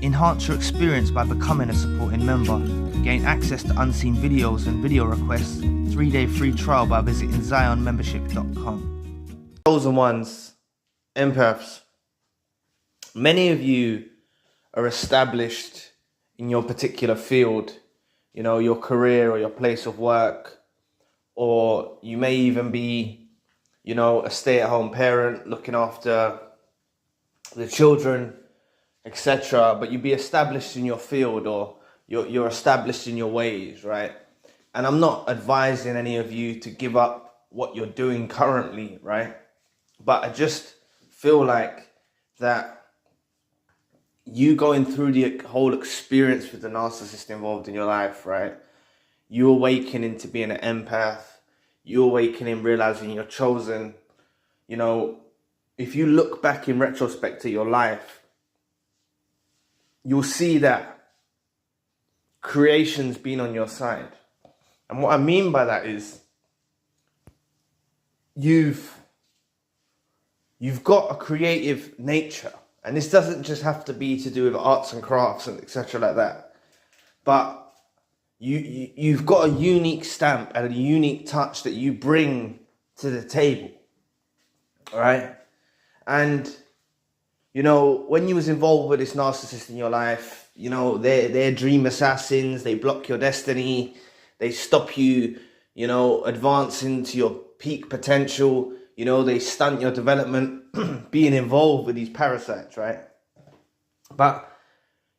Enhance your experience by becoming a supporting member. Gain access to unseen videos and video requests. 3-day free trial by visiting zionmembership.com. Chosen ones, empaths. Many of you are established in your particular field, you know, your career or your place of work, or you may even be, you know, a stay-at-home parent looking after the children, etc. But you be established in your field, or you're established in your ways, right? And I'm not advising any of you to give up what you're doing currently, right? But I just feel like that you going through the whole experience with the narcissist involved in your life, right? You awakening to being an empath, you awakening, realizing you're chosen. You know, if you look back in retrospect to your life, you'll see that creation's been on your side. And what I mean by that is you've got a creative nature. And this doesn't just have to be to do with arts and crafts and etc. like that. But you've got a unique stamp and a unique touch that you bring to the table. All right? And, you know, when you was involved with this narcissist in your life, you know, they're dream assassins. They block your destiny. They stop you, you know, advancing to your peak potential. You know, they stunt your development, being involved with these parasites, right? But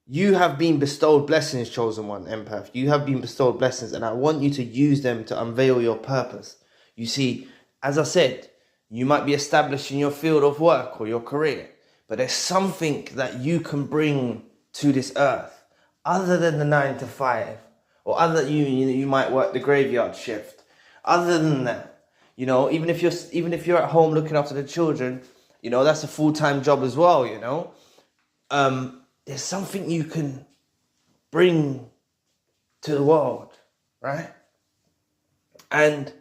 you have been bestowed blessings, chosen one, empath. You have been bestowed blessings, and I want you to use them to unveil your purpose. You see, as I said, you might be established in your field of work or your career, but there's something that you can bring to this earth other than the 9 to 5, or other than you might work the graveyard shift. Other than that, you know, even if you're at home looking after the children, you know, that's a full-time job as well, you know. There's something you can bring to the world, right? And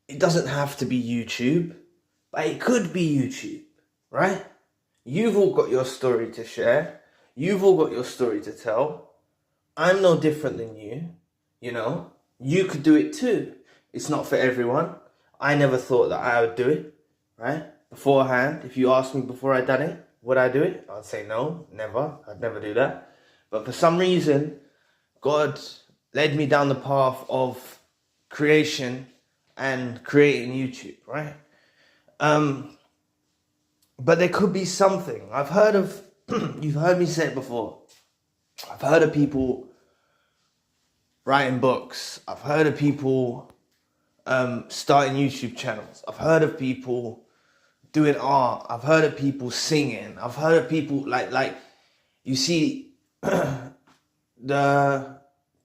it doesn't have to be YouTube, but it could be YouTube, right? You've all got your story to share. You've all got your story to tell. I'm no different than you, you know. You could do it too. It's not for everyone. I never thought that I would do it, right? Beforehand, if you asked me before I done it, would I do it? I'd say no, never. I'd never do that. But for some reason, God led me down the path of creation and creating YouTube, right? But there could be something. I've heard of, you've heard me say it before. I've heard of people writing books. I've heard of people starting YouTube channels. I've heard of people doing art. I've heard of people singing. I've heard of people like you see the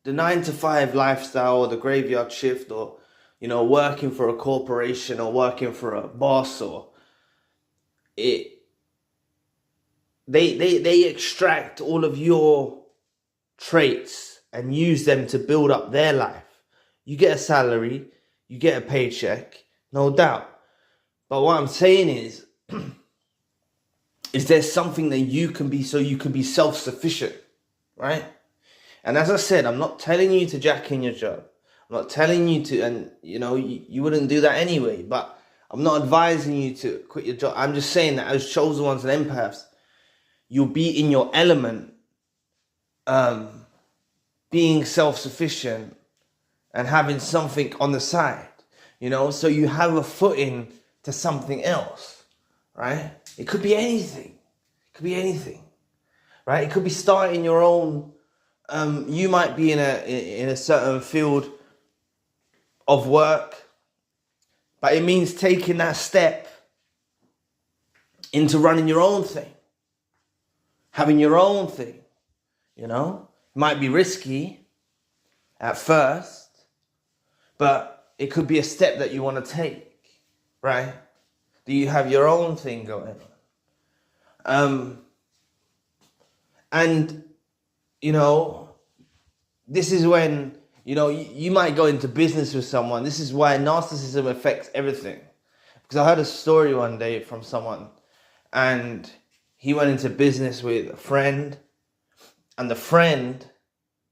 9 to 5 lifestyle, or the graveyard shift, or, you know, working for a corporation or working for a boss, or they extract all of your traits and use them to build up their life. You get a salary, you get a paycheck, no doubt. But what I'm saying is there something that you can be, so you can be self-sufficient, right? And as I said, I'm not telling you to jack in your job. I'm not telling you to, and you know, you wouldn't do that anyway, but I'm not advising you to quit your job. I'm just saying that as chosen ones and empaths, you'll be in your element, being self-sufficient and having something on the side, you know, so you have a footing to something else, right? It could be anything. It could be anything, right? It could be starting your own. You might be in a certain field of work, but it means taking that step into running your own thing, having your own thing, you know? It might be risky at first, but it could be a step that you want to take, right? Do you have your own thing going on? And, you know, this is when, you know, you might go into business with someone. This is why narcissism affects everything. Because I heard a story one day from someone, and he went into business with a friend, and the friend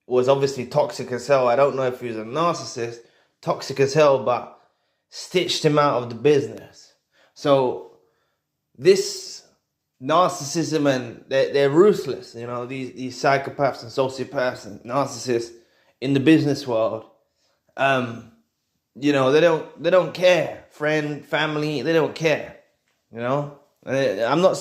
was obviously toxic as hell. I don't know if he was a narcissist, toxic as hell, but stitched him out of the business. So this narcissism, and they're ruthless, you know, these psychopaths and sociopaths and narcissists in the business world. You know, they don't care. Friend, family, they don't care. You know, I'm not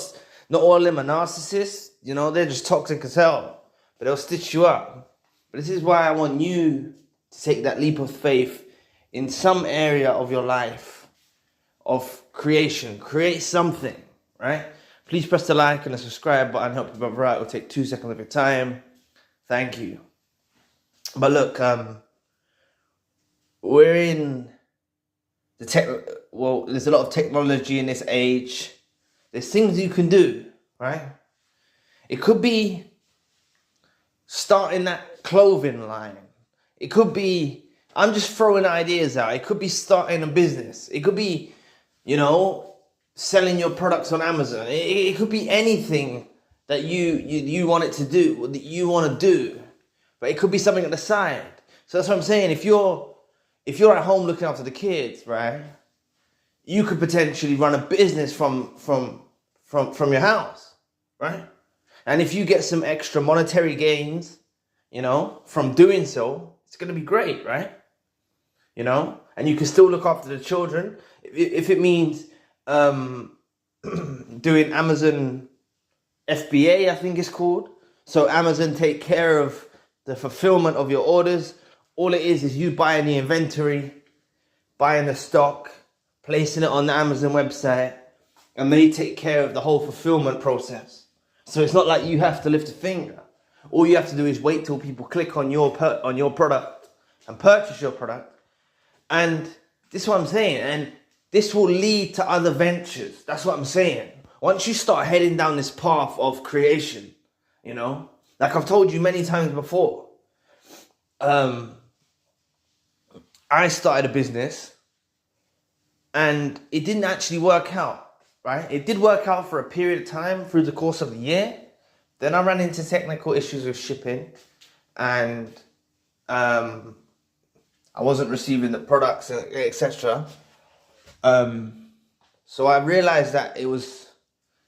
all of them are narcissists. You know, they're just toxic as hell, but they'll stitch you up. But this is why I want you to take that leap of faith in some area of your life of creation. Create something, right? Please press the like and the subscribe button. Help your brother out. It'll take 2 seconds of your time. Thank you. But look, we're in the well, there's a lot of technology in this age. There's things you can do, right? It could be starting that clothing line. It could be, I'm just throwing ideas out. It could be starting a business. It could be, you know, selling your products on Amazon. It could be anything that you want it to do, that you want to do. But it could be something at the side. So that's what I'm saying. If you're at home looking after the kids, right, you could potentially run a business from your house, right? And if you get some extra monetary gains, you know, from doing so, it's going to be great, right? You know, and you can still look after the children. If it means doing Amazon FBA, I think it's called. So Amazon take care of the fulfillment of your orders. All it is you buying the inventory, buying the stock, placing it on the Amazon website, and they take care of the whole fulfillment process. So it's not like you have to lift a finger. All you have to do is wait till people click on your product and purchase your product. And this is what I'm saying. And this will lead to other ventures. That's what I'm saying. Once you start heading down this path of creation, you know, like I've told you many times before, I started a business and it didn't actually work out, right? It did work out for a period of time through the course of the year. Then I ran into technical issues with shipping and I wasn't receiving the products, etc. So I realized that it was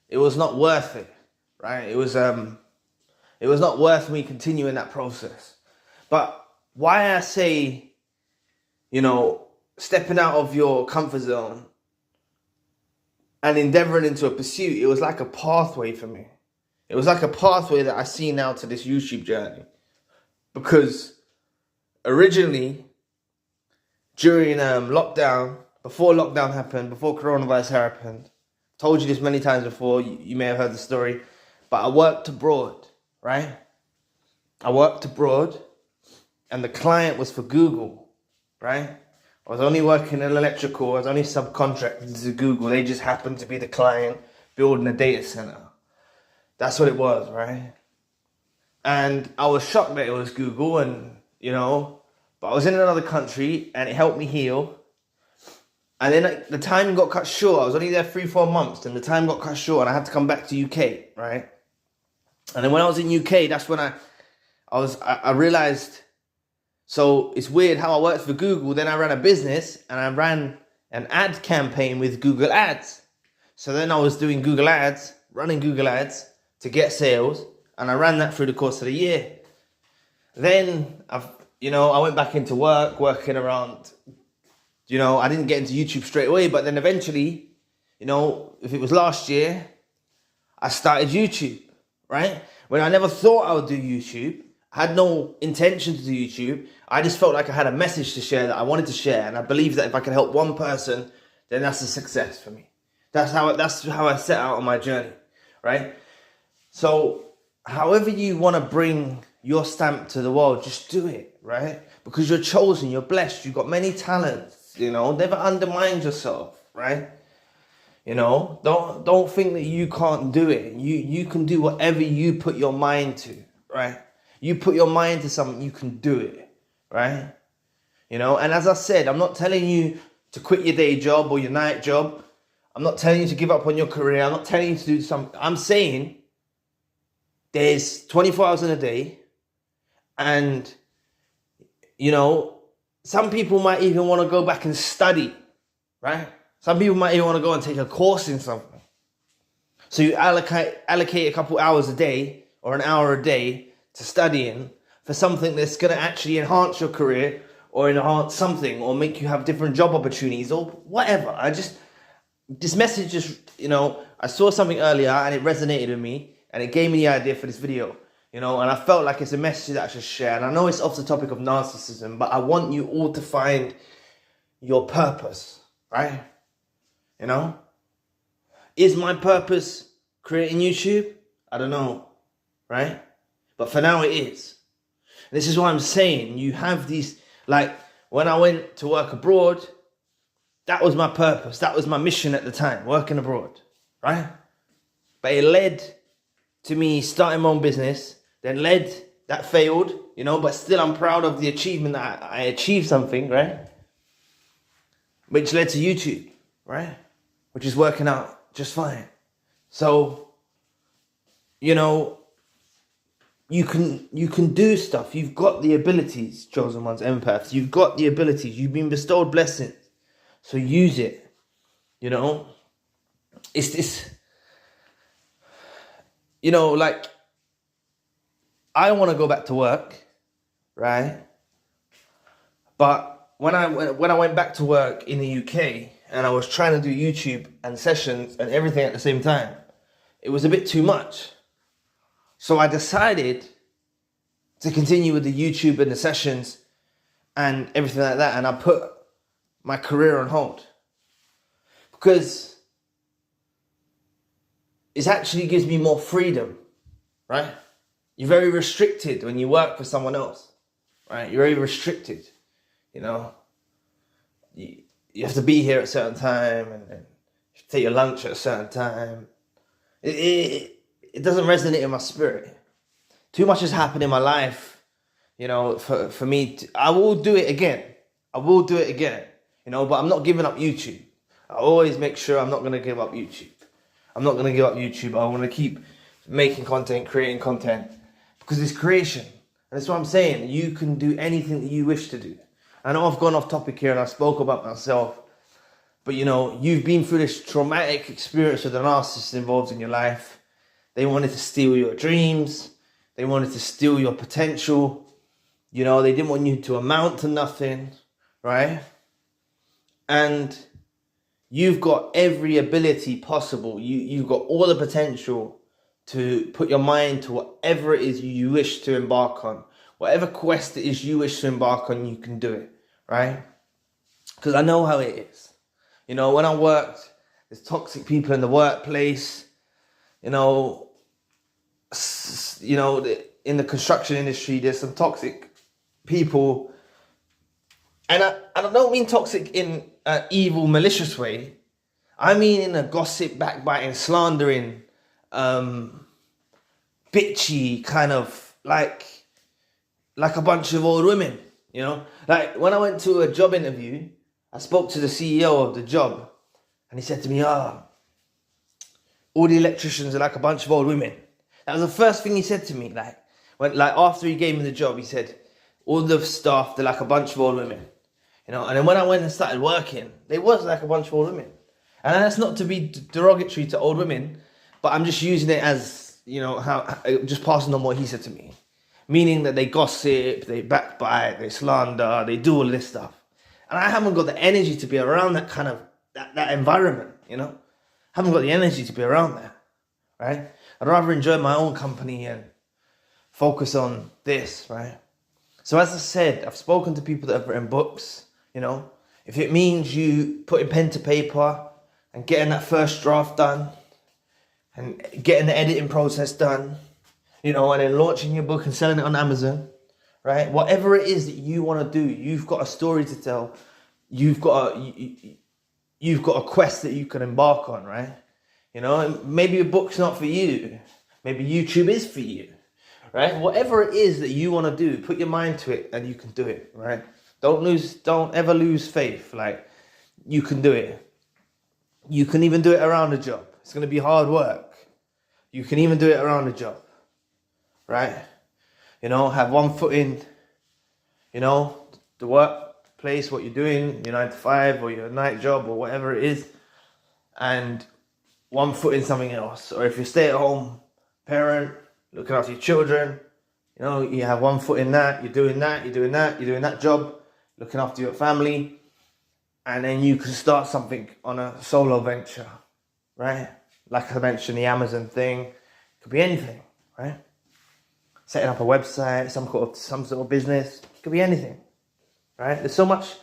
not worth it, right? It was not worth me continuing that process. But why I say, you know, stepping out of your comfort zone and endeavoring into a pursuit, it was like a pathway for me. It was like a pathway that I see now to this YouTube journey. Because originally, during lockdown, before lockdown happened, before coronavirus happened, told you this many times before, you may have heard the story, but I worked abroad, right? I worked abroad and the client was for Google, right? I was only working in electrical, I was only subcontracted to Google. They just happened to be the client building a data center. That's what it was, right? And I was shocked that it was Google and, you know, but I was in another country and it helped me heal. And then the time got cut short. I was only there 3-4 months and the time got cut short and I had to come back to UK, right? And then when I was in UK, that's when I realized, so it's weird how I worked for Google, then I ran a business and I ran an ad campaign with Google Ads. So then I was doing Google Ads, running Google Ads to get sales, and I ran that through the course of the year. Then I went back into working around, you know, I didn't get into YouTube straight away, but then eventually, you know, if it was last year, I started YouTube, right? When I never thought I would do YouTube, I had no intention to do YouTube. I just felt like I had a message to share that I wanted to share. And I believed that if I could help one person, then that's a success for me. That's how I set out on my journey, right? So however you want to bring your stamp to the world, just do it, right? Because you're chosen, you're blessed, you've got many talents, you know, never undermine yourself, right? You know, don't think that you can't do it. You can do whatever you put your mind to, right? You put your mind to something, you can do it, right? You know, and as I said, I'm not telling you to quit your day job or your night job. I'm not telling you to give up on your career. I'm not telling you to do something. I'm saying there's 24 hours in a day, and, you know, some people might even want to go back and study, right? Some people might even want to go and take a course in something. So you allocate a couple hours a day or an hour a day to studying for something that's going to actually enhance your career or enhance something or make you have different job opportunities or whatever. This message just, you know, I saw something earlier and it resonated with me and it gave me the idea for this video, you know, and I felt like it's a message that I should share. And I know it's off the topic of narcissism, but I want you all to find your purpose, right? You know? Is my purpose creating YouTube? I don't know, right? But for now it is. This is why I'm saying you have these, like when I went to work abroad, that was my purpose. That was my mission at the time, working abroad, right? But it led to me starting my own business, then that failed, you know, but still I'm proud of the achievement that I achieved something, right? Which led to YouTube, right? Which is working out just fine. So, you know, you can do stuff. You've got the abilities, chosen ones, empaths. You've got the abilities. You've been bestowed blessings. So use it, you know. It's this, you know, like, I want to go back to work, right? But when I went back to work in the UK and I was trying to do YouTube and sessions and everything at the same time, it was a bit too much. So I decided to continue with the YouTube and the sessions and everything like that, and I put my career on hold because it actually gives me more freedom, right? You're very restricted when you work for someone else, right? You're very restricted, you know. You have to be here at a certain time and you have to take your lunch at a certain time. It doesn't resonate in my spirit. Too much has happened in my life, you know, for me. I will do it again. I will do it again, you know, but I'm not giving up YouTube. I always make sure I'm not going to give up YouTube. I'm not going to give up YouTube. I want to keep making content, creating content, because it's creation. And that's what I'm saying. You can do anything that you wish to do. I know I've gone off topic here and I spoke about myself, but you know, you've been through this traumatic experience with a narcissist involved in your life. They wanted to steal your dreams. They wanted to steal your potential. You know, they didn't want you to amount to nothing, right? And you've got every ability possible. You've got all the potential to put your mind to whatever it is you wish to embark on. Whatever quest it is you wish to embark on, you can do it, right? Because I know how it is. You know, when I worked, there's toxic people in the workplace. You know, in the construction industry, there's some toxic people. And I don't mean toxic in an evil, malicious way. I mean in a gossip, backbiting, slandering, bitchy kind of, like a bunch of old women, you know? Like, when I went to a job interview, I spoke to the CEO of the job, and he said to me, all the electricians are like a bunch of old women. That was the first thing he said to me. After he gave me the job, he said, all the staff, they're like a bunch of old women. You know, and then when I went and started working, they was like a bunch of old women. And that's not to be derogatory to old women, but I'm just using it as, you know, just passing on what he said to me. Meaning that they gossip, they backbite, they slander, they do all this stuff. And I haven't got the energy to be around that kind of, that environment, you know. Haven't got the energy to be around that, right? I'd rather enjoy my own company and focus on this, right? So as I said, I've spoken to people that have written books, you know. If it means you putting pen to paper and getting that first draft done and getting the editing process done, you know, and then launching your book and selling it on Amazon, right? Whatever it is that you want to do, you've got a story to tell. You've got a quest that you can embark on, right? You know, maybe a book's not for you. Maybe YouTube is for you, right? Whatever it is that you want to do, put your mind to it and you can do it, right? Don't ever lose faith. Like, you can do it. You can even do it around a job. It's going to be hard work. You can even do it around a job, right? You know, have one foot in, you know, the workplace, what you're doing, your 9 to 5 or your night job or whatever it is, and one foot in something else. Or if you're a stay-at-home parent, looking after your children, you know, you have one foot in that, you're doing that, you're doing that, you're doing that job, looking after your family, and then you can start something on a solo venture, right? Like I mentioned, the Amazon thing, it could be anything, right? Setting up a website, some sort of business, it could be anything, right? There's so much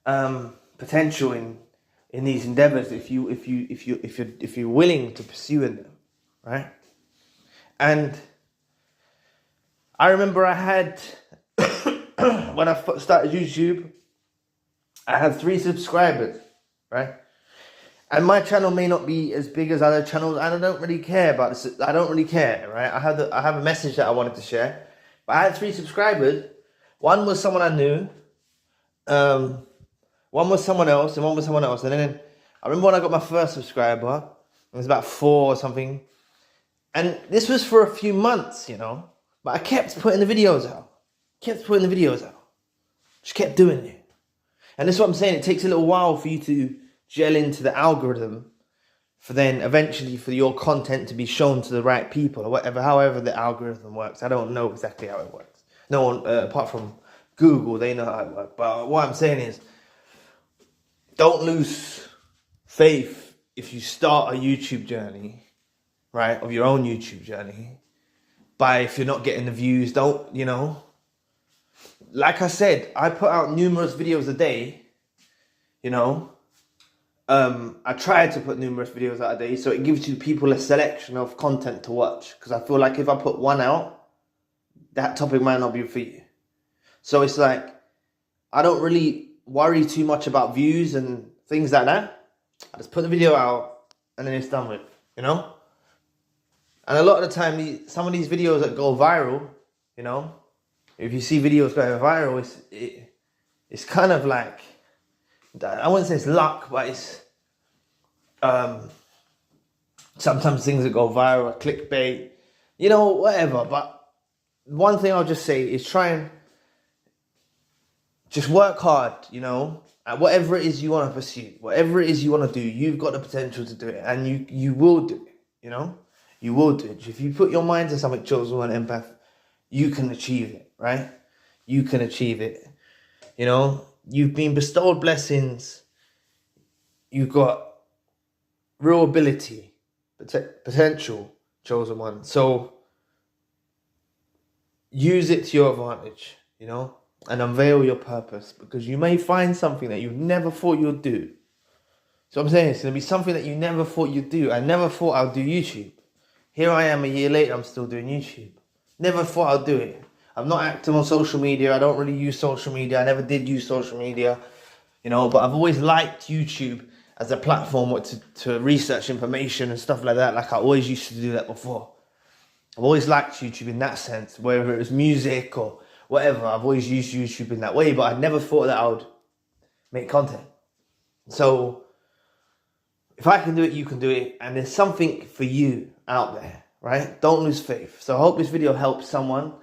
potential in these endeavors if you're willing to pursue them, right? And I remember I had when I started YouTube, I had 3 subscribers, right? And my channel may not be as big as other channels, and I don't really care about this. I don't really care, right? I have a message that I wanted to share. But I had 3 subscribers. One was someone I knew. One was someone else, and one was someone else. And then I remember when I got my first subscriber, it was about 4 or something. And this was for a few months, you know. But I kept putting the videos out. Just kept doing it. And this is what I'm saying. It takes a little while for you to gel into the algorithm, for then eventually for your content to be shown to the right people or whatever, however the algorithm works. I don't know exactly how it works. No one, apart from Google, they know how it works. But what I'm saying is, don't lose faith if you start a YouTube journey, right, of your own YouTube journey, if you're not getting the views, don't, you know. Like I said, I put out numerous videos a day, you know. I try to put numerous videos out a day, so it gives you people a selection of content to watch. Because I feel like if I put one out, that topic might not be for you. So it's like, I don't really worry too much about views and things like that. I just put the video out and then it's done with, you know? And a lot of the time, some of these videos that go viral, you know, if you see videos going viral, it's kind of like, I wouldn't say it's luck, but it's sometimes things that go viral are clickbait, you know, whatever. But one thing I'll just say is try and just work hard, you know, at whatever it is you want to pursue, whatever it is you want to do. You've got the potential to do it, and you will do it, you know, you will do it. If you put your mind to something, chosen one empath, you can achieve it, right? You can achieve it, you know. You've been bestowed blessings. You've got real ability, potential, chosen one. So use it to your advantage, you know, and unveil your purpose, because you may find something that you never thought you'd do. So I'm saying it's going to be something that you never thought you'd do. I never thought I'd do YouTube. Here I am a year later, I'm still doing YouTube. Never thought I'd do it. I'm not active on social media. I don't really use social media. I never did use social media, you know, but I've always liked YouTube as a platform to research information and stuff like that. Like I always used to do that before. I've always liked YouTube in that sense, whether it was music or whatever. I've always used YouTube in that way, but I never thought that I would make content. So if I can do it, you can do it. And there's something for you out there, right? Don't lose faith. So I hope this video helps someone.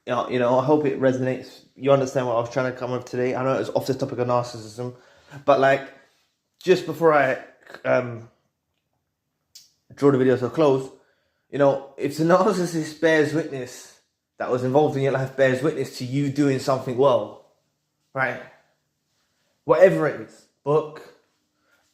You know, I hope it resonates. You understand what I was trying to come with today. I know it was off the topic of narcissism, but like, just before I draw the video to a close, you know, if the narcissist bears witness, that was involved in your life bears witness to you doing something well, right? Whatever it is, book,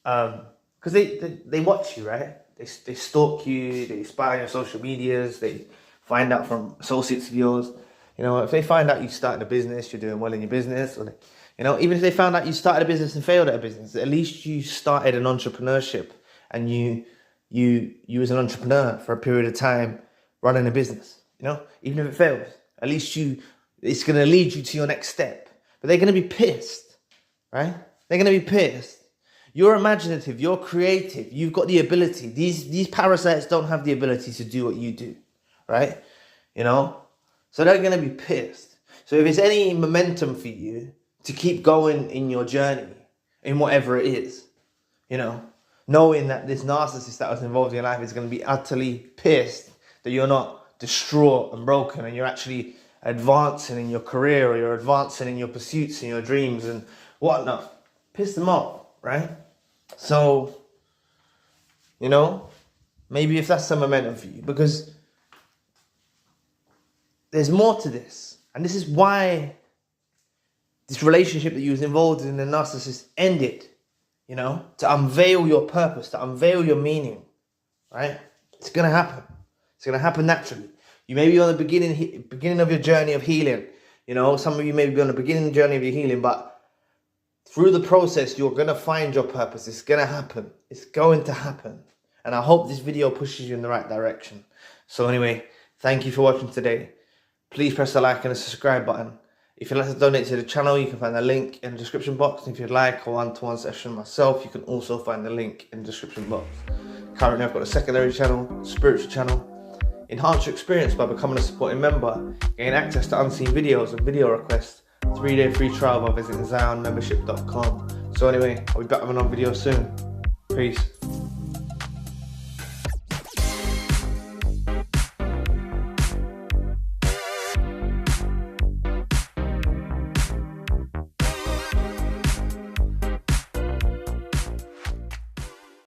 because they watch you, right? They stalk you, they spy on your social medias, they find out from associates of yours. You know, if they find out you started a business, you're doing well in your business, or you know, even if they found out you started a business and failed at a business, at least you started an entrepreneurship, and you as an entrepreneur for a period of time running a business. You know, even if it fails, at least it's going to lead you to your next step. But they're going to be pissed, right? They're going to be pissed. You're imaginative, you're creative, you've got the ability. These parasites don't have the ability to do what you do, right? You know. So they're going to be pissed. So if it's any momentum for you to keep going in your journey, in whatever it is, you know, knowing that this narcissist that was involved in your life is going to be utterly pissed that you're not distraught and broken, and you're actually advancing in your career, or you're advancing in your pursuits and your dreams and whatnot. Piss them off, right? So, you know, maybe if that's the momentum for you, because there's more to this. And this is why this relationship that you was involved in the narcissist ended, you know, to unveil your purpose, to unveil your meaning, right? It's going to happen. It's going to happen naturally. You may be on the beginning of your journey of healing. You know, some of you may be on the beginning journey of your healing, but through the process, you're going to find your purpose. It's going to happen. It's going to happen. And I hope this video pushes you in the right direction. So anyway, thank you for watching today. Please press the like and the subscribe button. If you'd like to donate to the channel, you can find the link in the description box. And if you'd like a one-to-one session myself, you can also find the link in the description box. Currently, I've got a secondary channel, spiritual channel. Enhance your experience by becoming a supporting member. Gain access to unseen videos and video requests. 3-day free trial by visiting zionmembership.com. So anyway, I'll be back with another video soon. Peace.